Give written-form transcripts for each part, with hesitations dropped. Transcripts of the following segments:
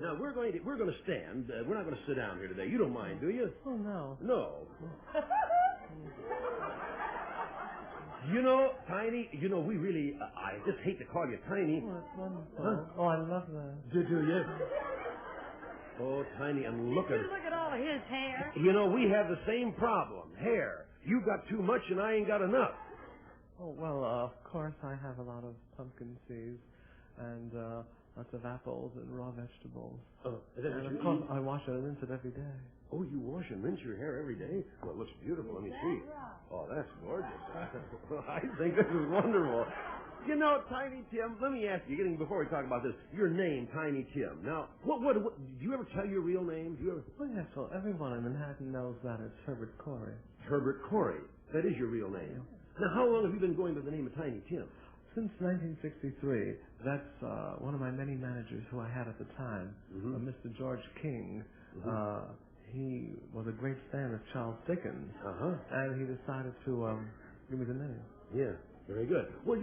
Now, we're going to stand. We're not going to sit down here today. You don't mind, do you? Oh, no. No. You know, Tiny, we really, I just hate to call you Tiny. Oh, that's wonderful. Huh? Oh, I love that. Do you? Oh, Tiny, and look at all of his hair. We have the same problem. Hair. You got too much and I ain't got enough. Oh, well, of course I have a lot of pumpkin seeds and lots of apples and raw vegetables. Oh, is that and what of you course eat? I wash it and rinse it every day. Oh, you wash and rinse your hair every day? Well, it looks beautiful. Let me see. Oh, that's gorgeous. I think this is wonderful. Tiny Tim, let me ask you, before we talk about this, your name, Tiny Tim. Now, what do you ever tell your real name? Well, yes, well, everyone in Manhattan knows that it's Herbert Corey. Herbert Corey. That is your real name. Now, how long have you been going by the name of Tiny Tim? Since 1963. That's one of my many managers who I had at the time, Mr. George King. He was a great fan of Charles Dickens, and he decided to give me the name. Yeah, very good. Well,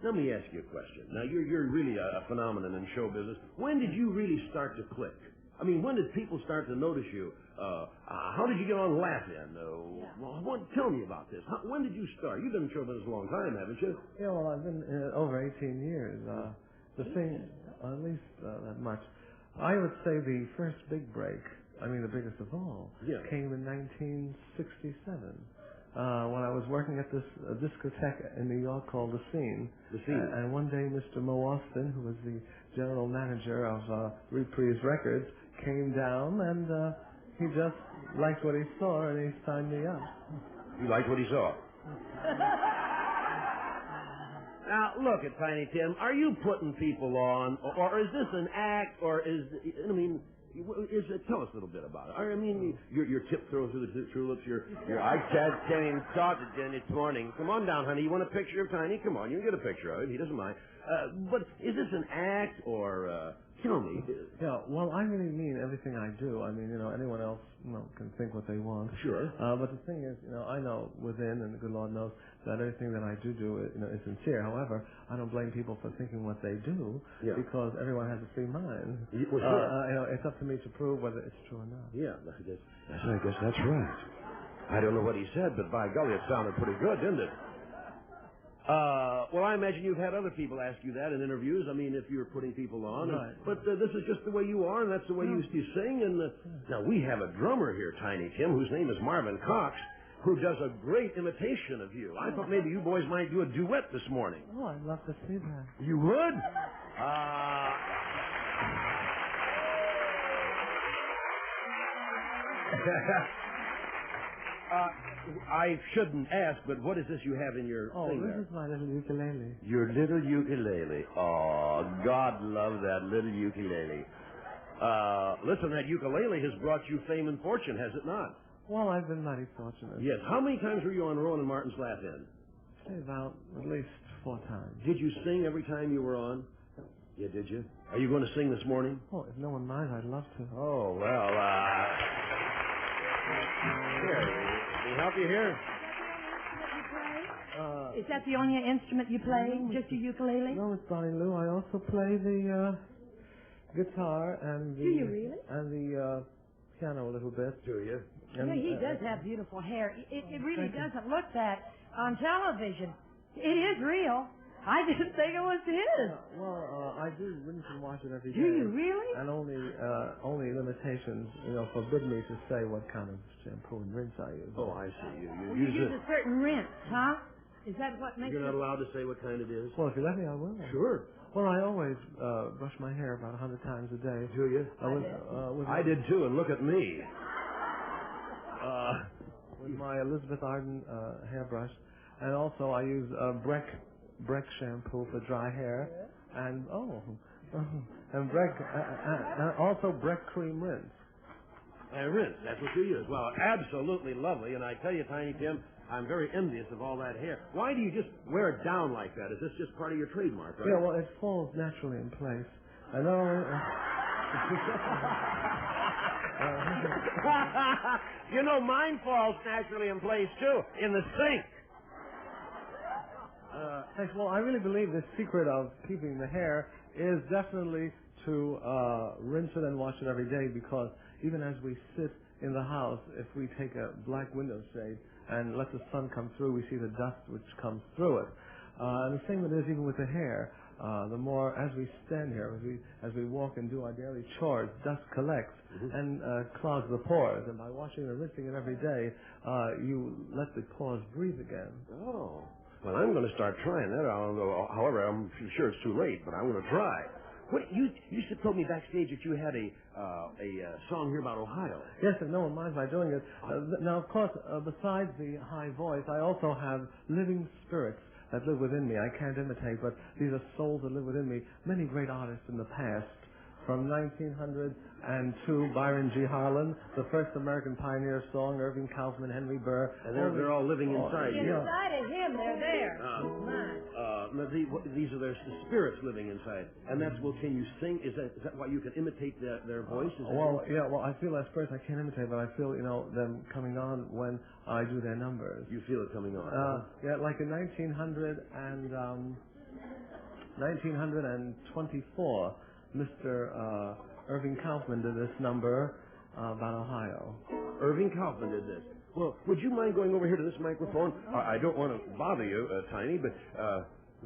let me ask you a question. Now, you're really a phenomenon in show business. When did you really start to click? I mean, when did people start to notice you? How did you get on Laugh-In? Tell me about this. When did you start? You've been in show business a long time, haven't you? Yeah, well, I've been over 18 years. The thing, at least that much. I would say the first big break, the biggest of all, came in 1967. When I was working at this discotheque in New York called The Scene. The Scene. And one day Mr. Mo Austin, who was the general manager of Reprise Records, came down and he just liked what he saw and he signed me up. You liked what he saw? Now, look at Tiny Tim. Are you putting people on, or is this an act, or tell us a little bit about it. Your tiptoe through the tulips, I can't even talk again this morning. Come on down, honey. You want a picture of Tiny? Come on, you can get a picture of it. He doesn't mind. But is this an act, or tell me? Yeah, well, I really mean everything I do. Anyone else can think what they want. Sure. But the thing is, I know within, and the good Lord knows, that everything that I do is sincere. However, I don't blame people for thinking what they do, because everyone has a free mind. Well, sure. It's up to me to prove whether it's true or not. Yeah, I guess that's right. I don't know what he said, but by golly, it sounded pretty good, didn't it? Well, I imagine you've had other people ask you that in interviews. If you're putting people on. Right. But this is just the way you are, and that's the way you sing. And now, we have a drummer here, Tiny Tim, whose name is Marvin Cox, who does a great imitation of you. I thought maybe you boys might do a duet this morning. Oh, I'd love to see that. You would? I shouldn't ask, but what is this you have in your thing there? This is my little ukulele. Your little ukulele. Oh, God love that little ukulele. Listen, that ukulele has brought you fame and fortune, has it not? Well, I've been mighty fortunate. Yes. How many times were you on Rowan and Martin's Laugh-In? Say about at least 4 times. Did you sing every time you were on? Yeah, did you? Are you going to sing this morning? Oh, if no one minds, I'd love to. Oh, well, here, can we help you here? Is that the only instrument you play? Just your ukulele? No, Miss Bonnie Lou. I also play the guitar and the... Do you really? And the piano a little bit. Do you? And, he does have beautiful hair. It really doesn't look that on television. It is real. I didn't think it was his. I do rinse and wash it every day. Do you really? And only limitations, forbid me to say what kind of shampoo and rinse I use. Oh, I see. You use a certain rinse, huh? Is that what makes You're not allowed to say what kind it is? Well, if you let me, I will. Sure. Well, I always brush my hair about 100 times a day. Do you? I did too, and look at me. With my Elizabeth Arden hairbrush. And also I use Breck shampoo for dry hair. And, also Breck cream rinse. And rinse, that's what you use. Well, absolutely lovely. And I tell you, Tiny Tim, I'm very envious of all that hair. Why do you just wear it down like that? Is this just part of your trademark, right? Yeah, well, it falls naturally in place. I know. Mine falls naturally in place, too, in the sink. Thanks. Well, I really believe the secret of keeping the hair is definitely to rinse it and wash it every day, because even as we sit in the house, if we take a black window shade and let the sun come through, we see the dust which comes through it. And the same it is even with the hair. The more, as we stand here, as we walk and do our daily chores, dust collects and clogs the pores. And by washing and rinsing it every day, you let the pores breathe again. Oh. Well, I'm going to start trying that. However, I'm sure it's too late, but I'm going to try. What, you used to tell me backstage that you had a song here about Ohio. Yes, and no one minds my doing it. Now, of course, besides the high voice, I also have living spirits that live within me. I can't imitate, but these are souls that live within me. Many great artists in the past. From 1902, Byron G. Harlan, the first American pioneer song, Irving Kaufman, Henry Burr. And they're all living inside you. Inside of him, they're there. These are their spirits living inside. And that's, well, can you sing? Is that why you can imitate their voices? Well, I feel at first I can't imitate, but I feel, them coming on when I do their numbers. You feel it coming on? Yeah, like in 1924, Mr. Irving Kaufman did this number about Ohio. Irving Kaufman did this. Well, would you mind going over here to this microphone? I don't want to bother you, Tiny, but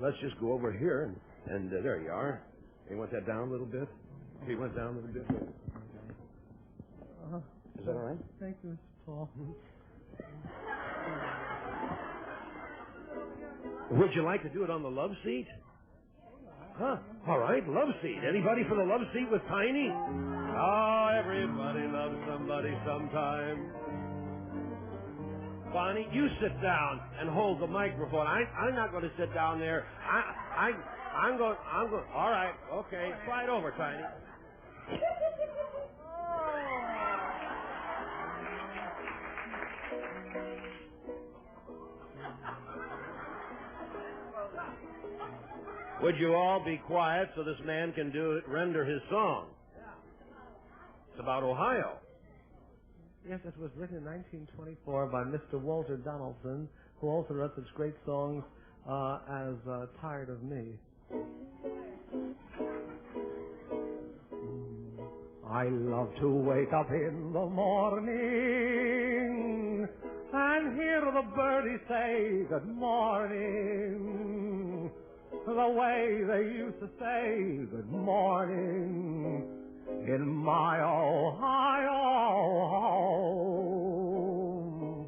let's just go over here, and there you are. You want that down a little bit? Okay, went down a little bit. Is that all right? Thank you, Mr. Paul. Would you like to do it on the love seat? Huh? All right, love seat. Anybody for the love seat with Tiny? Oh, everybody loves somebody sometime. Bonnie, you sit down and hold the microphone. I'm not going to sit down there. I'm going. All right, okay. Slide over, Tiny. Would you all be quiet so this man can render his song? It's about Ohio. Yes, it was written in 1924 by Mr. Walter Donaldson, who also wrote such great songs as Tired of Me. I love to wake up in the morning and hear the birdies say good morning, the way they used to say good morning in my Ohio home.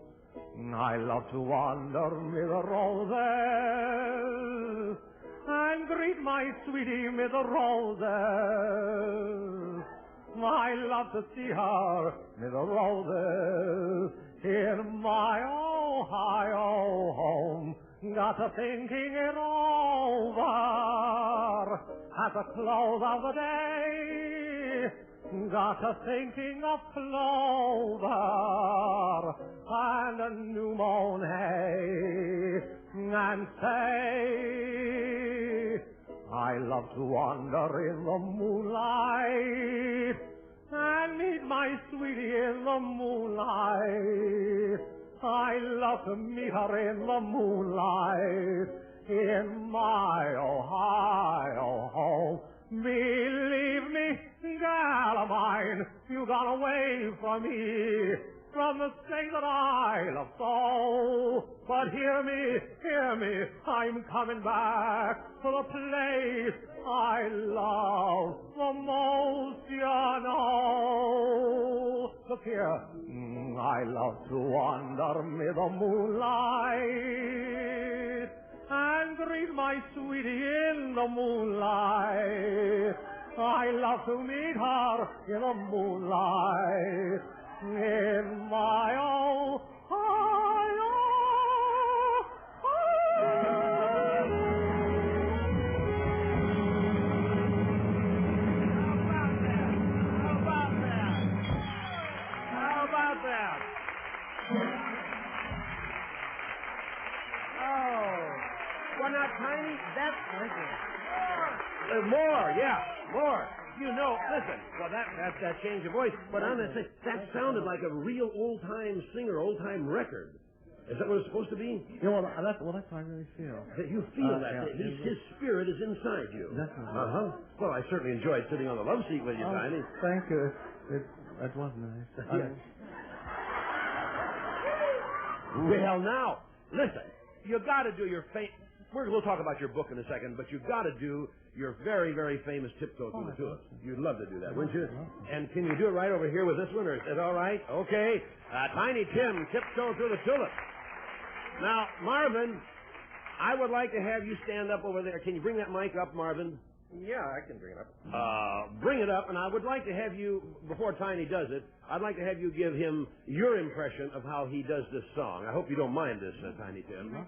I love to wander mid the roses and greet my sweetie mid the roses. I love to see her mid the roses in my Ohio home. Got to thinking it over at the close of the day. Got to thinking of clover and a new mown hay, and say, I love to wander in the moonlight and meet my sweetie in the moonlight. I love to meet her in the moonlight in my Ohio home. Believe me, gal of mine, you got away from me, from the thing that I love so. But hear me, I'm coming back to the place I love the most, you know. Look here, I love to wander mid the moonlight and greet my sweetie in the moonlight. I love to meet her in the moonlight in my Ohio. How about that? Oh. Well, now, Tiny, that's... More, yeah, more. You know, listen, well, that's that change of voice, but I'm going to say, that sounded like a real old-time singer, old-time record. Is that what it's supposed to be? Yeah, well, that's what I really feel. That you feel that. Yeah, His spirit is inside you. Definitely. Uh-huh. Well, I certainly enjoyed sitting on the love seat with you, Tiny. Thank you. It was nice. Yes. Well, now, listen. You got to do your we'll talk about your book in a second, but you've got to do your very, very famous Tiptoe Through the Tulips. You'd love to do that, wouldn't you? And can you do it right over here with this one, or is that all right? Okay. Tiny Tim, Tiptoe Through the Tulips. Now, Marvin, I would like to have you stand up over there. Can you bring that mic up, Marvin? Yeah, I can bring it up. Bring it up, and I would like to have you, before Tiny does it, I'd like to have you give him your impression of how he does this song. I hope you don't mind this, Tiny Tim.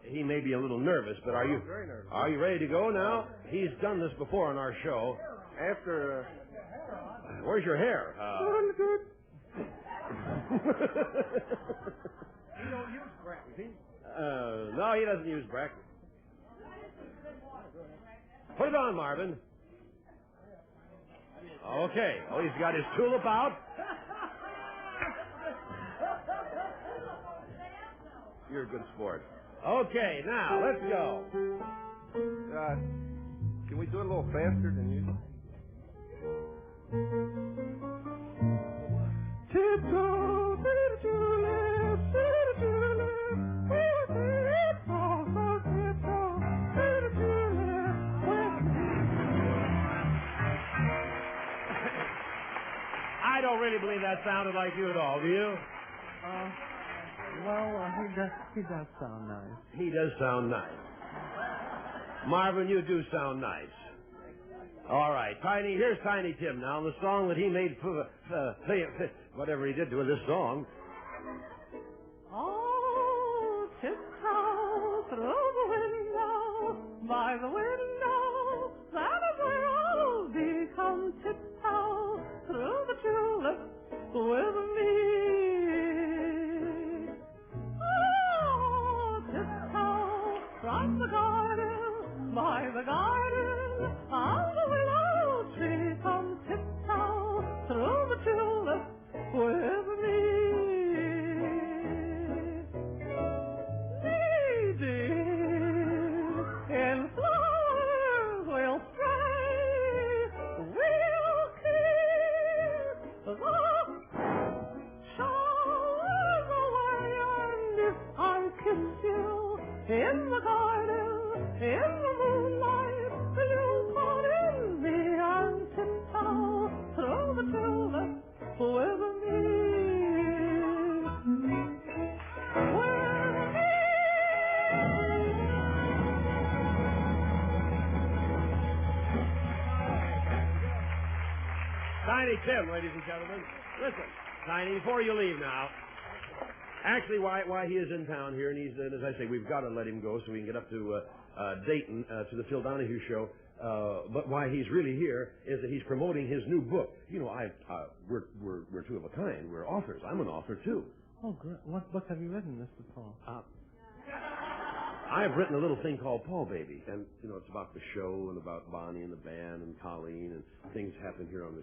He may be a little nervous, but are you very nervous. Are you ready to go now? He's done this before on our show. After... Where's your hair? You don't use brackets. No, he doesn't use brackets. Put it on, Marvin. Okay. Oh, he's got his tulip out. You're a good sport. Okay, now, let's go. Can we do it a little faster than usual? Tiptoe through the tulips, through the tulips, tiptoe through the tulips. I don't really believe that sounded like you at all, do you? Well, he does sound nice. He does sound nice. Marvin, you do sound nice. All right, here's Tiny Tim now, the song that he made for whatever he did to this song. Oh, tiptoe through the window, by the window, that is where I'll be. Come tiptoe through the tulips with me. Oh, tiptoe from the garden, by the garden, on the willow tree. Come tiptoe through the tulips with me. In flowers we'll stray, we'll keep the showers away, and if I kiss you in the garden, in the moonlight, you'll fall in me and tiptoe through the tulips with me. Tiny Tim, ladies and gentlemen. Listen, Tiny, before you leave now, actually, why he is in town here, and he's, as I say, we've got to let him go so we can get up to Dayton to the Phil Donahue show. But why he's really here is that he's promoting his new book. You know, we're two of a kind. We're authors. I'm an author too. Oh, great. What book have you written, Mr. Paul? I've written a little thing called Paul Baby, and you know, it's about the show and about Bonnie and the band and Colleen and things happen here on the